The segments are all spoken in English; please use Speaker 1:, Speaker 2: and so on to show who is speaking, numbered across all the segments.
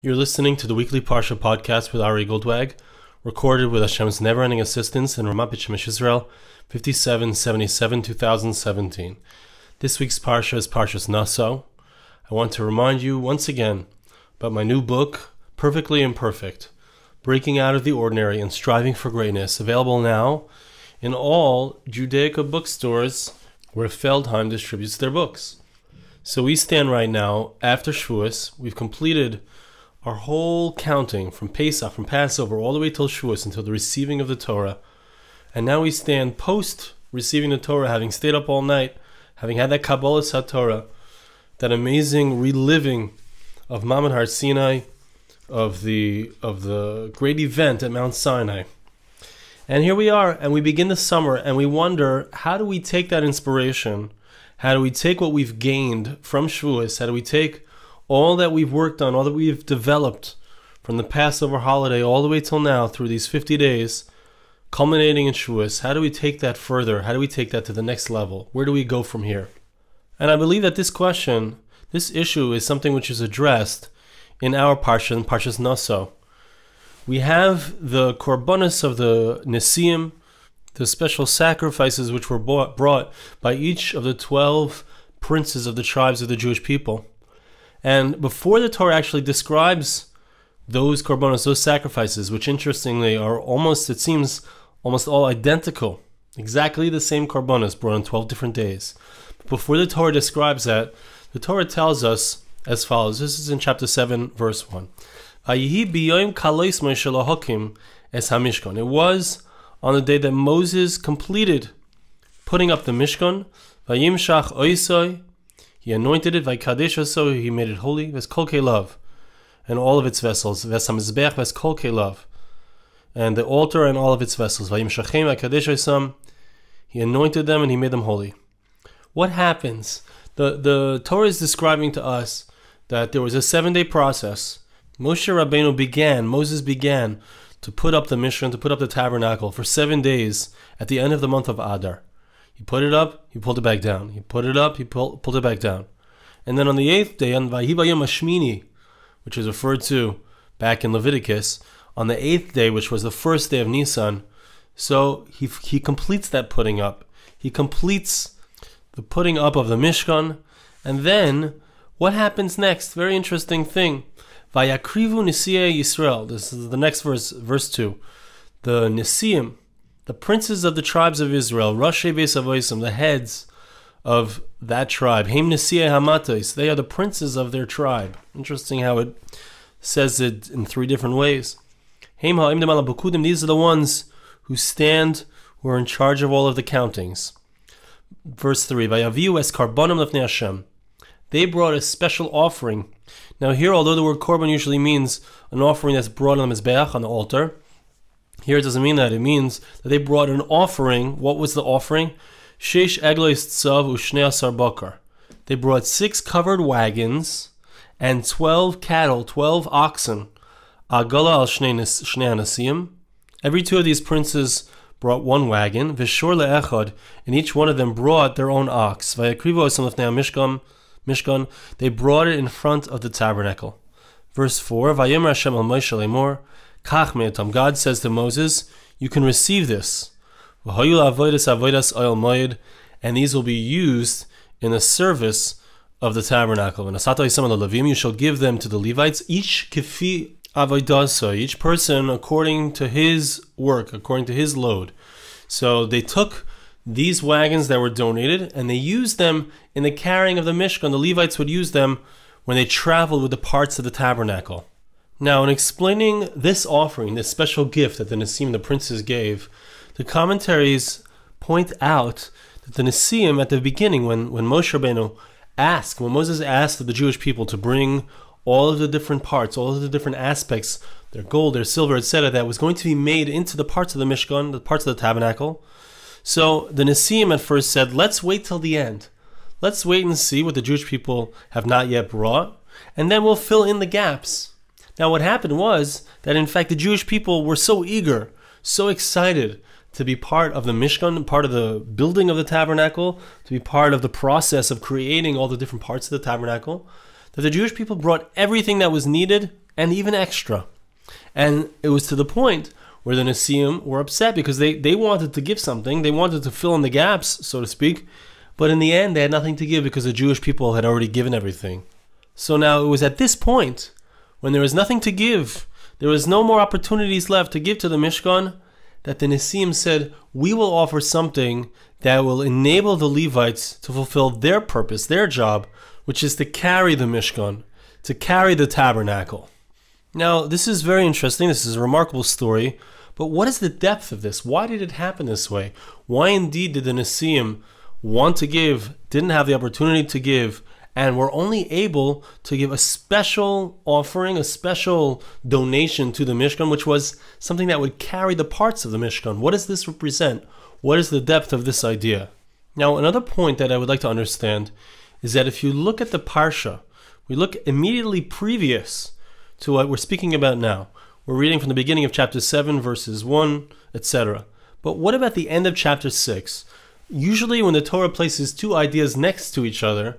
Speaker 1: You're listening to the weekly parsha podcast with Ari Goldwag, recorded with Hashem's never-ending assistance in Ramat Beit Shemesh Israel, 5777-2017. This week's parsha is Parshas Nasso. I want to remind you once again about my new book, Perfectly Imperfect, Breaking Out of the Ordinary and Striving for Greatness, available now in all Judaica bookstores where Feldheim distributes their books. So we stand right now after Shavuos. We've completed our whole counting from Pesach, from Passover, all the way till Shavuos, until the receiving of the Torah. And now we stand post receiving the Torah, having stayed up all night, having had that Kabbalah HaTorah, that amazing reliving of Mamad Har Sinai, of the great event at Mount Sinai. And here we are, and we begin the summer, and we wonder, how do we take that inspiration? How do we take what we've gained from Shavuos? How do we take all that we've worked on, all that we've developed from the Passover holiday all the way till now through these 50 days, culminating in Shavuos? How do we take that further? How do we take that to the next level? Where do we go from here? And I believe that this question, this issue, is something which is addressed in our parsha, in Parshas Nasso. We have the korbanos of the Nesiim, the special sacrifices which were brought by each of the 12 princes of the tribes of the Jewish people. And before the Torah actually describes those korbanos, those sacrifices, which interestingly are almost, it seems, almost all identical, exactly the same korbanos brought on 12 different days. But before the Torah describes that, the Torah tells us as follows. This is in chapter 7, verse 1. It was on the day that Moses completed putting up the Mishkan, Vayimshach oisoi, he anointed it, Vaykadesh so he made it holy, Veskol Kelav, and all of its vessels, Vesamizbech Veskol Kelav, and the altar and all of its vessels, Vayimshachem Vaykadesh Osam, he anointed them and he made them holy. What happens? The Torah is describing to us that there was a 7-day process. Moses began to put up the Mishkan, to put up the tabernacle for 7 days at the end of the month of Adar. He put it up, he pulled it back down. He put it up, he pulled it back down. And then on the 8th day, on Vahi Bayom Hashmini, which is referred to back in Leviticus, on the 8th day, which was the first day of Nisan, so he completes that putting up. He completes the putting up of the Mishkan. And then, what happens next? Very interesting thing. Vayakrivu Nisiei Yisrael. This is the next verse, verse 2. The Nisiim, the princes of the tribes of Israel, Rashi Beis Avosim, the heads of that tribe, Heim Nisiei Hamatos, they are the princes of their tribe. Interesting how it says it in 3 different ways. Heim Ha'imdim Ala Bukudim, these are the ones who stand, who are in charge of all of the countings. Verse 3, Vayaviu es karbonim lefnei Hashem. They brought a special offering. Now here, although the word korban usually means an offering that's brought on the mizbeach, on the altar, here it doesn't mean that. It means that they brought an offering. What was the offering? Sheish eglois tzav u'shnei asar bakar. They brought 6 covered wagons and 12 cattle, 12 oxen. Agala al shnei anasiim. Every 2 of these princes brought 1 wagon. V'shor le'echad, and each one of them brought their own ox. Vayakrivu osam lefnei Mishkan, they brought it in front of the tabernacle. Verse 4, Vayomer Hashem al Moshe lemor, Kach me'otam. God says to Moses, you can receive this. And these will be used in the service of the tabernacle. You shall give them to the Levites, each kifi avodaso, each person according to his work, according to his load. So they took these wagons that were donated, and they used them in the carrying of the Mishkan. The Levites would use them when they traveled with the parts of the tabernacle. Now, in explaining this offering, this special gift that the Nesiim, the princes, gave, the commentaries point out that the Nesiim, at the beginning, when Moshe Rabbeinu asked, when Moses asked the Jewish people to bring all of the different parts, all of the different aspects, their gold, their silver, etc., that was going to be made into the parts of the Mishkan, the parts of the tabernacle. So the Nesiim at first said, let's wait till the end. Let's wait and see what the Jewish people have not yet brought, and then we'll fill in the gaps. Now what happened was that in fact the Jewish people were so eager, so excited to be part of the Mishkan, part of the building of the tabernacle, to be part of the process of creating all the different parts of the tabernacle, that the Jewish people brought everything that was needed and even extra. And it was to the point where the Nesiim were upset because they wanted to give something. They wanted to fill in the gaps, so to speak. But in the end, they had nothing to give because the Jewish people had already given everything. So now it was at this point, when there was nothing to give, there was no more opportunities left to give to the Mishkan, that the Nesiim said, we will offer something that will enable the Levites to fulfill their purpose, their job, which is to carry the Mishkan, to carry the tabernacle. Now, this is very interesting. This is a remarkable story. But what is the depth of this? Why did it happen this way? Why indeed did the Nesiim want to give, didn't have the opportunity to give, and were only able to give a special offering, a special donation to the Mishkan, which was something that would carry the parts of the Mishkan? What does this represent? What is the depth of this idea? Now, another point that I would like to understand is that if you look at the parsha, we look immediately previous to what we're speaking about now. We're reading from the beginning of chapter 7, verses 1, etc. But what about the end of chapter 6? Usually when the Torah places two ideas next to each other,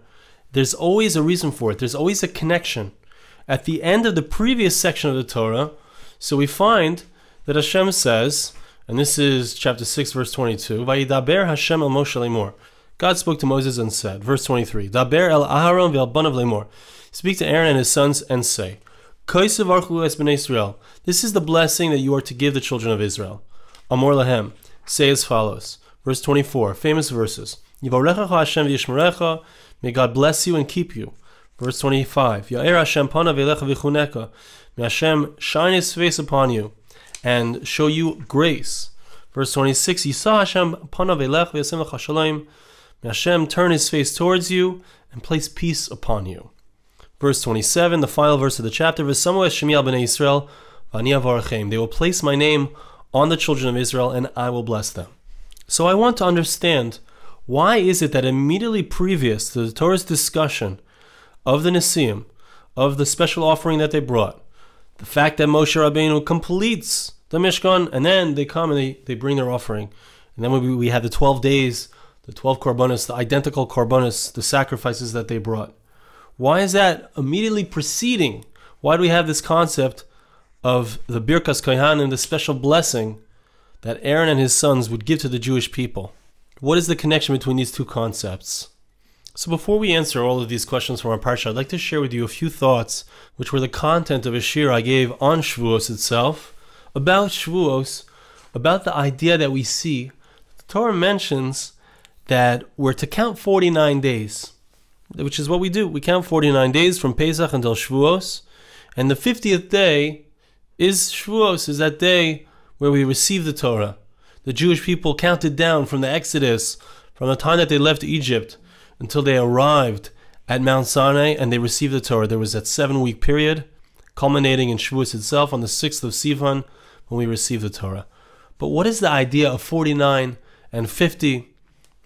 Speaker 1: there's always a reason for it. There's always a connection. At the end of the previous section of the Torah, so we find that Hashem says, and this is chapter 6, verse 22, Vayidaber Hashem el Moshe lemor. God spoke to Moses and said, verse 23, Daber el Aharon ve'el banav lemor. Speak to Aaron and his sons and say, this is the blessing that you are to give the children of Israel. Amor lahem, say as follows. Verse 24, famous verses. Yivarecha Hashem v'yishmerecha, may God bless you and keep you. Verse 25, Ya'er Hashem panav elecha v'chuneka, may Hashem shine his face upon you and show you grace. Verse 26, Yisa Hashem panav elecha v'yasem lecha shalom, may Hashem turn his face towards you and place peace upon you. Verse 27, the final verse of the chapter, V'samu es shemi al bnei Yisrael, v'ani avarachem. They will place my name on the children of Israel, and I will bless them. So I want to understand, why is it that immediately previous to the Torah's discussion of the Nesiim, of the special offering that they brought, the fact that Moshe Rabbeinu completes the Mishkan, and then they come and they bring their offering, and then we have the 12 days, the 12 korbanos, the identical korbanos, the sacrifices that they brought. Why is that immediately preceding? Why do we have this concept of the Birkas Kohanim, the special blessing that Aaron and his sons would give to the Jewish people? What is the connection between these two concepts? So before we answer all of these questions from our parsha, I'd like to share with you a few thoughts which were the content of a shir I gave on Shavuos itself, about Shavuos, about the idea that we see. The Torah mentions that we're to count 49 days. Which is what we do. We count 49 days from Pesach until Shavuos. And the 50th day is Shavuos, is that day where we receive the Torah. The Jewish people counted down from the Exodus, from the time that they left Egypt until they arrived at Mount Sinai and they received the Torah. There was that 7-week period, culminating in Shavuos itself on the 6th of Sivan when we received the Torah. But what is the idea of 49 and 50?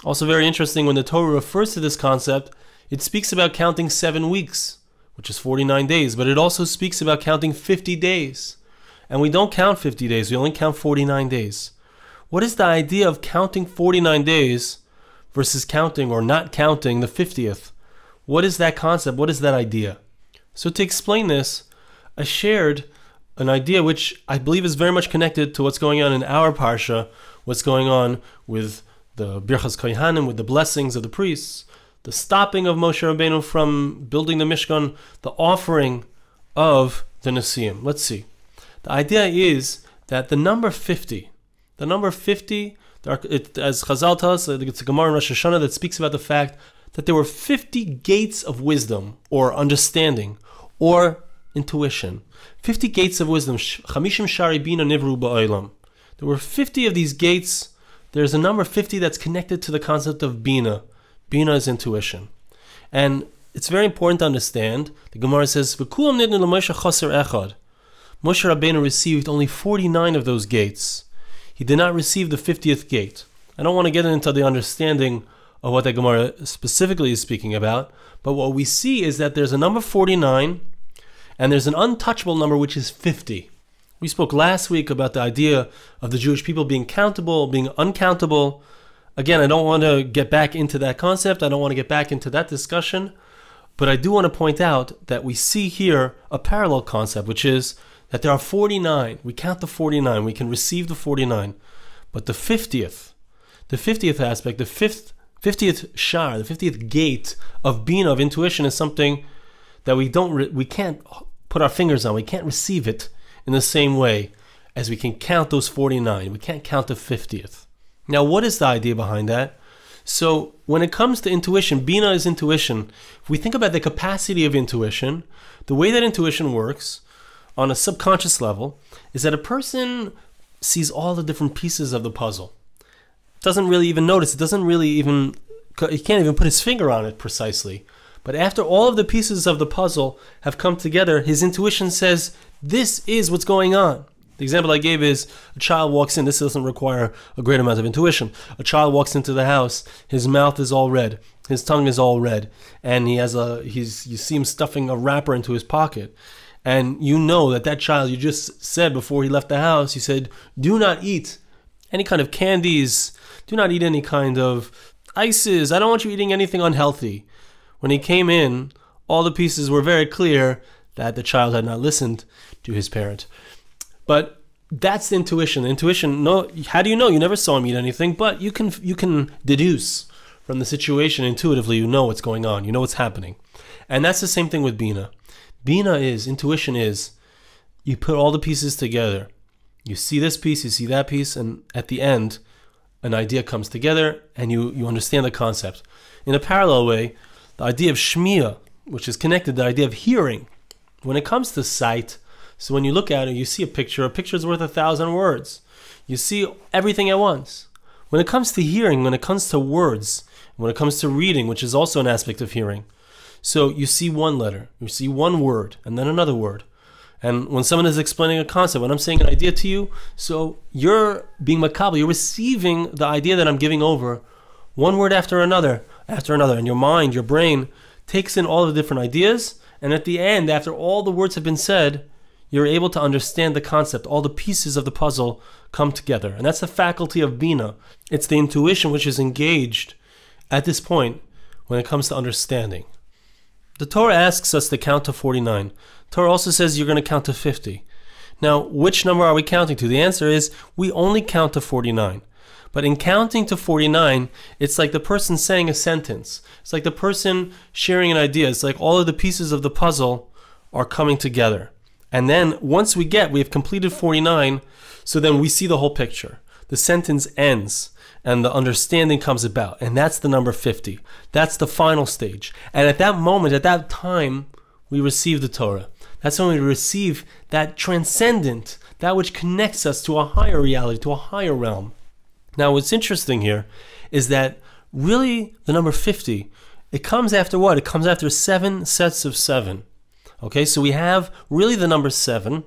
Speaker 1: Also very interesting, when the Torah refers to this concept, it speaks about counting 7 weeks, which is 49 days, but it also speaks about counting 50 days. And we don't count 50 days, we only count 49 days. What is the idea of counting 49 days versus counting or not counting the 50th? What is that concept? What is that idea? So to explain this, I shared an idea which I believe is very much connected to what's going on in our parsha, what's going on with the Birchas Kohanim, with the blessings of the priests, the stopping of Moshe Rabbeinu from building the Mishkan, the offering of the Nesiim. Let's see. The idea is that the number 50, as Chazal tells us, I think it's a Gemara in Rosh Hashanah that speaks about the fact that there were 50 gates of wisdom, or understanding, or intuition. 50 gates of wisdom. Chamishim shari bina nivru ba'olam. There were 50 of these gates. There's a number 50 that's connected to the concept of bina. Bina is intuition. And it's very important to understand. The Gemara says, V'kulam nidnu l'Moshe chaser echad. Moshe Rabbeinu received only 49 of those gates. He did not receive the 50th gate. I don't want to get into the understanding of what the Gemara specifically is speaking about, but what we see is that there's a number 49, and there's an untouchable number which is 50. We spoke last week about the idea of the Jewish people being countable, being uncountable. Again, I don't want to get back into that concept. I don't want to get back into that discussion. But I do want to point out that we see here a parallel concept, which is that there are 49. We count the 49. We can receive the 49. But the 50th aspect, the 50th shar, the 50th gate of Bina, of intuition, is something that we can't put our fingers on. We can't receive it in the same way as we can count those 49. We can't count the 50th. Now, what is the idea behind that? So when it comes to intuition, Bina is intuition. If we think about the capacity of intuition, the way that intuition works on a subconscious level is that a person sees all the different pieces of the puzzle. Doesn't really even notice. He can't even put his finger on it precisely. But after all of the pieces of the puzzle have come together, his intuition says, this is what's going on. The example I gave is a child walks in. This doesn't require a great amount of intuition. A child walks into the house. His mouth is all red. His tongue is all red. And you see him stuffing a wrapper into his pocket. And you know that child, you just said before he left the house, you said, do not eat any kind of candies. Do not eat any kind of ices. I don't want you eating anything unhealthy. When he came in, all the pieces were very clear that the child had not listened to his parent. But that's the intuition. Intuition, no, how do you know? You never saw him eat anything, but you can deduce from the situation intuitively. You know what's going on. You know what's happening. And that's the same thing with Bina. Intuition is, you put all the pieces together. You see this piece, you see that piece, and at the end, an idea comes together, and you understand the concept. In a parallel way, the idea of shmiya, which is connected to the idea of hearing, when it comes to sight, so when you look at it, you see a picture is worth 1,000 words. You see everything at once. When it comes to hearing, when it comes to words, when it comes to reading, which is also an aspect of hearing, so you see one letter, you see one word, and then another word. And when someone is explaining a concept, when I'm saying an idea to you, so you're being makabel, you're receiving the idea that I'm giving over, one word after another, and your mind, your brain, takes in all the different ideas, and at the end, after all the words have been said, you're able to understand the concept. All the pieces of the puzzle come together. And that's the faculty of Bina. It's the intuition which is engaged at this point when it comes to understanding. The Torah asks us to count to 49. Torah also says you're going to count to 50. Now, which number are we counting to? The answer is we only count to 49. But in counting to 49, it's like the person saying a sentence. It's like the person sharing an idea. It's like all of the pieces of the puzzle are coming together. And then once we have completed 49, so then we see the whole picture. The sentence ends and the understanding comes about. And that's the number 50. That's the final stage. And at that moment, at that time, we receive the Torah. That's when we receive that transcendent, that which connects us to a higher reality, to a higher realm. Now, what's interesting here is that really the number 50, it comes after what? It comes after 7 sets of 7. Okay, so we have really the number 7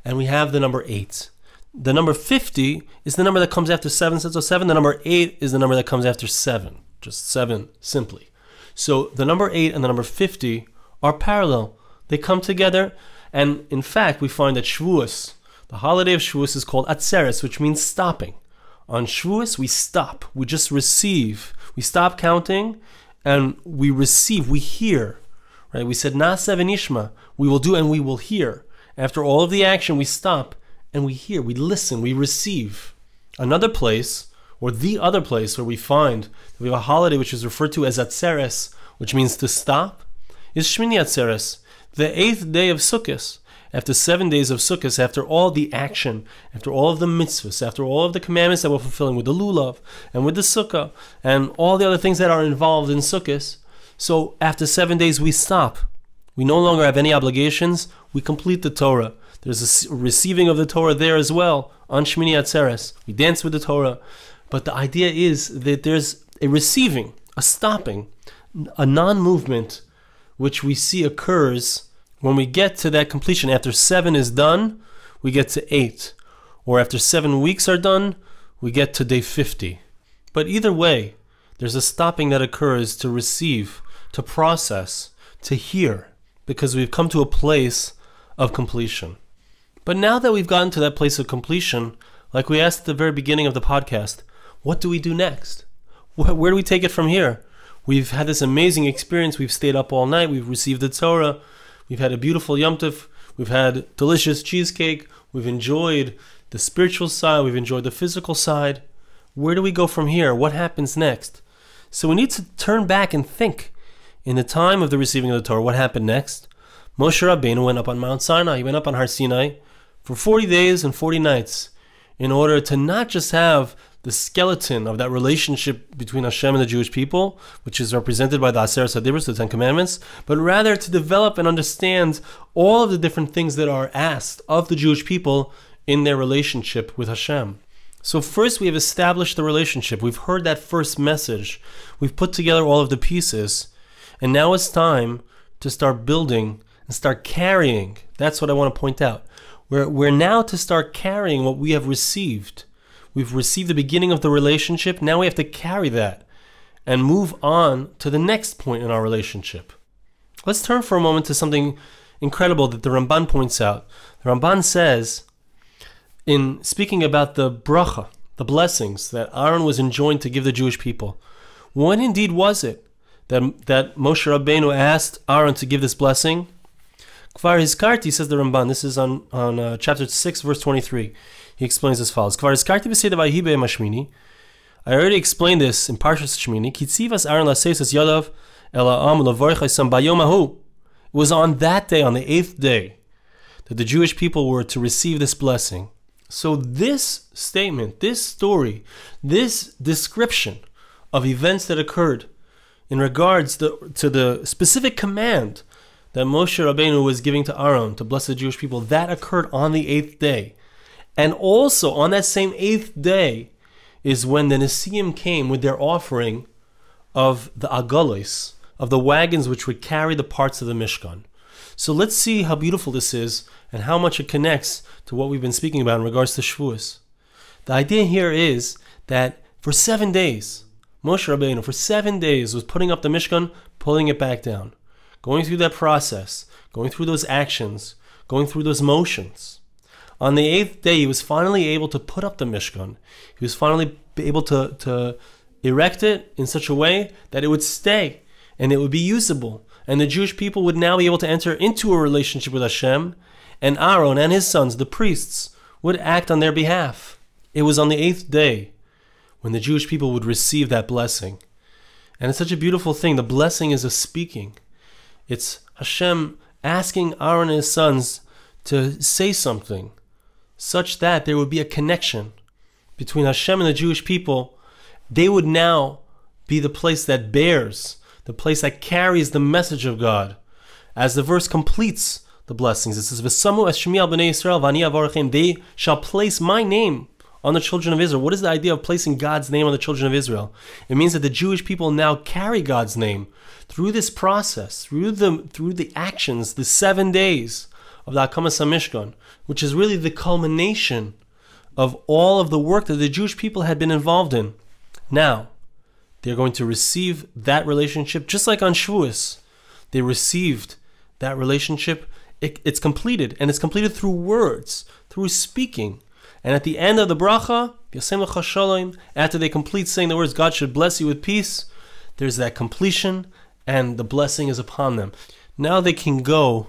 Speaker 1: and we have the number 8. The number 50 is the number that comes after 7 sets of 7. The number 8 is the number that comes after 7. Just 7 simply. So the number 8 and the number 50 are parallel. They come together, and in fact we find that Shavuos, the holiday of Shavuos, is called Atzeres, which means stopping. On Shavuos we stop, we just receive. We stop counting and we receive, we hear. Right? We said Nasso v'nishma, we will do and we will hear. After all of the action, we stop and we hear, we listen, we receive. Another place, or the other place where we find that we have a holiday which is referred to as Atzeres, which means to stop, is Shmini Atzeres, the 8th day of Sukkot. After 7 days of Sukkot, after all the action, after all of the mitzvahs, after all of the commandments that we're fulfilling with the lulav and with the sukkah and all the other things that are involved in Sukkot, so after 7 days we stop. We no longer have any obligations. We complete the Torah. There's a receiving of the Torah there as well on Shmini Atzeres. We dance with the Torah. But the idea is that there's a receiving, a stopping, a non-movement which we see occurs when we get to that completion. After 7 is done, we get to 8. Or after 7 weeks are done, we get to day 50. But either way, there's a stopping that occurs to receive, to process, to hear, because we've come to a place of completion. But now that we've gotten to that place of completion, like we asked at the very beginning of the podcast, what do we do next? Where do we take it from here? We've had this amazing experience. We've stayed up all night. We've received the Torah. We've had a beautiful Yom Tov. We've had delicious cheesecake. We've enjoyed the spiritual side. We've enjoyed the physical side. Where do we go from here? What happens next? So we need to turn back and think. In the time of the receiving of the Torah, what happened next? Moshe Rabbeinu went up on Mount Sinai. He went up on Har Sinai for 40 days and 40 nights in order to not just have the skeleton of that relationship between Hashem and the Jewish people, which is represented by the Aseret HaDibros, the Ten Commandments, but rather to develop and understand all of the different things that are asked of the Jewish people in their relationship with Hashem. So first we have established the relationship. We've heard that first message. We've put together all of the pieces. And now it's time to start building and start carrying. That's what I want to point out. We're now to start carrying what we have received. We've received the beginning of the relationship. Now we have to carry that and move on to the next point in our relationship. Let's turn for a moment to something incredible that the Ramban points out. The Ramban says, in speaking about the bracha, the blessings that Aaron was enjoined to give the Jewish people, when indeed was it that Moshe Rabbeinu asked Aaron to give this blessing? Kvar Hizkarti, says the Ramban, this is on chapter 6, verse 23. He explains as follows. Kvar Hizkarti v'seidav ahibe mashmini. I already explained this in parsha Shmini. Kitzivas Aaron laseisas yadav el ha'am levarich hasam bayom hahu. It was on that day, on the 8th day, that the Jewish people were to receive this blessing. So this statement, this story, this description of events that occurred in regards to the specific command that Moshe Rabbeinu was giving to Aaron to bless the Jewish people, that occurred on the 8th day. And also on that same 8th day is when the Nesiim came with their offering of the agalos, of the wagons which would carry the parts of the Mishkan. So let's see how beautiful this is and how much it connects to what we've been speaking about in regards to Shavuos. The idea here is that for 7 days, Moshe Rabbeinu for 7 days was putting up the Mishkan, pulling it back down, going through that process, going through those actions, going through those motions. On the 8th day, he was finally able to put up the Mishkan. He was finally able to erect it in such a way that it would stay and it would be usable. And the Jewish people would now be able to enter into a relationship with Hashem, and Aaron and his sons, the priests, would act on their behalf. It was on the 8th day when the Jewish people would receive that blessing. And it's such a beautiful thing. The blessing is a speaking. It's Hashem asking Aaron and his sons to say something such that there would be a connection between Hashem and the Jewish people. They would now be the place that bears, the place that carries the message of God. As the verse completes the blessings, it says, "V'samu es shemi al bnei Yisrael v'ani avarachem." They shall place my name on the children of Israel. What is the idea of placing God's name on the children of Israel? It means that the Jewish people now carry God's name through this process, through the actions, the 7 days of the Akamas HaMishkan, which is really the culmination of all of the work that the Jewish people had been involved in. Now, they're going to receive that relationship, just like on Shavuos. They received that relationship. It's completed, and it's completed through words, through speaking. And at the end of the bracha, after they complete saying the words, God should bless you with peace, there's that completion, and the blessing is upon them. Now they can go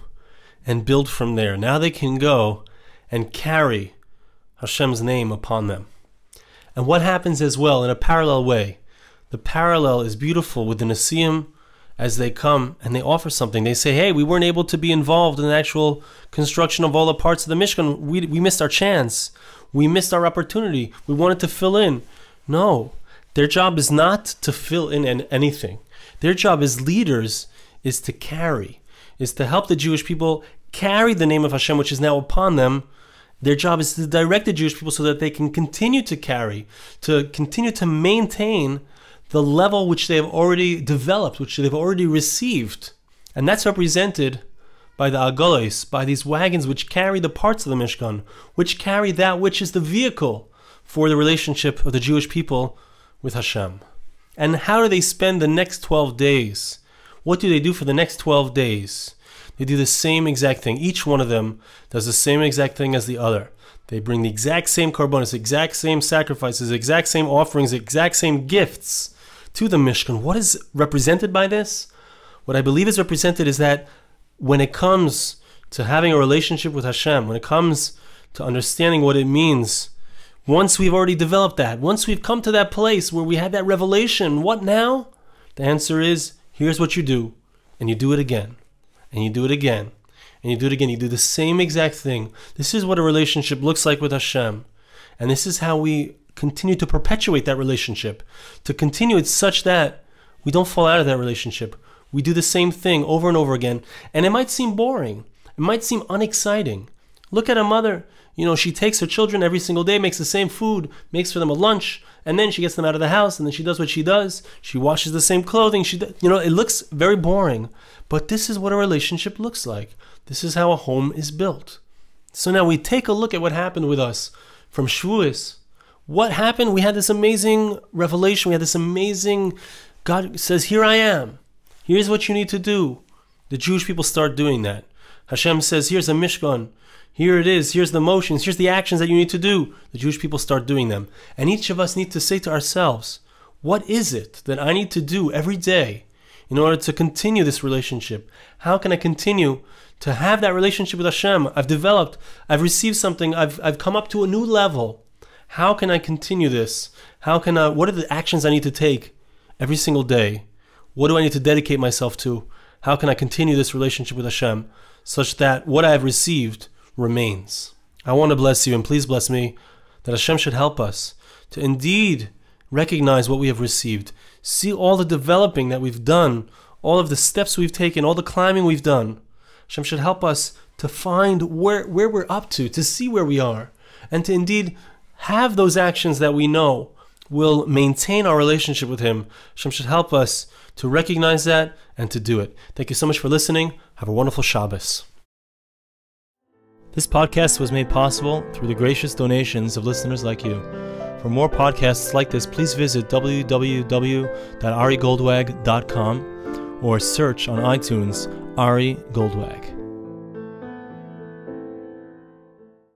Speaker 1: and build from there. Now they can go and carry Hashem's name upon them. And what happens as well in a parallel way? The parallel is beautiful with the Nesiim as they come and they offer something. They say, hey, we weren't able to be involved in the actual construction of all the parts of the Mishkan. We missed our chance. We missed our opportunity. We wanted to fill in. No, their job is not to fill in anything. Their job as leaders is to carry, is to help the Jewish people carry the name of Hashem, which is now upon them. Their job is to direct the Jewish people so that they can continue to carry, to continue to maintain the level which they have already developed, which they've already received. And that's represented by the agalos, by these wagons which carry the parts of the Mishkan, which carry that which is the vehicle for the relationship of the Jewish people with Hashem. And how do they spend the next 12 days? What do they do for the next 12 days? They do the same exact thing. Each one of them does the same exact thing as the other. They bring the exact same korbanos, exact same sacrifices, exact same offerings, exact same gifts to the Mishkan. What is represented by this? What I believe is represented is that when it comes to having a relationship with Hashem, when it comes to understanding what it means, once we've already developed that, once we've come to that place where we had that revelation, what now? The answer is, here's what you do, and you do it again, and you do it again, and you do it again. You do the same exact thing. This is what a relationship looks like with Hashem, and this is how we continue to perpetuate that relationship, to continue it such that we don't fall out of that relationship. We do the same thing over and over again, and it might seem boring. It might seem unexciting. Look at a mother. She takes her children every single day, makes the same food, makes for them a lunch, and then she gets them out of the house, and then she does what she does. She washes the same clothing. It looks very boring, but this is what a relationship looks like. This is how a home is built. So now we take a look at what happened with us from Shavuos. What happened? We had this amazing revelation. We had this amazing, God says, here I am. Here's what you need to do. The Jewish people start doing that. Hashem says, here's a Mishkan. Here it is. Here's the motions. Here's the actions that you need to do. The Jewish people start doing them. And each of us need to say to ourselves, what is it that I need to do every day in order to continue this relationship? How can I continue to have that relationship with Hashem? I've developed, I've received something, I've come up to a new level. How can I continue this? What are the actions I need to take every single day? What do I need to dedicate myself to? How can I continue this relationship with Hashem such that what I have received remains? I want to bless you, and please bless me, that Hashem should help us to indeed recognize what we have received, see all the developing that we've done, all of the steps we've taken, all the climbing we've done. Hashem should help us to find where we're up to see where we are, and to indeed have those actions that we know will maintain our relationship with Him. Hashem should help us to recognize that and to do it. Thank you so much for listening. Have a wonderful Shabbos. This podcast was made possible through the gracious donations of listeners like you. For more podcasts like this, please visit www.arigoldwag.com or search on iTunes Ari Goldwag.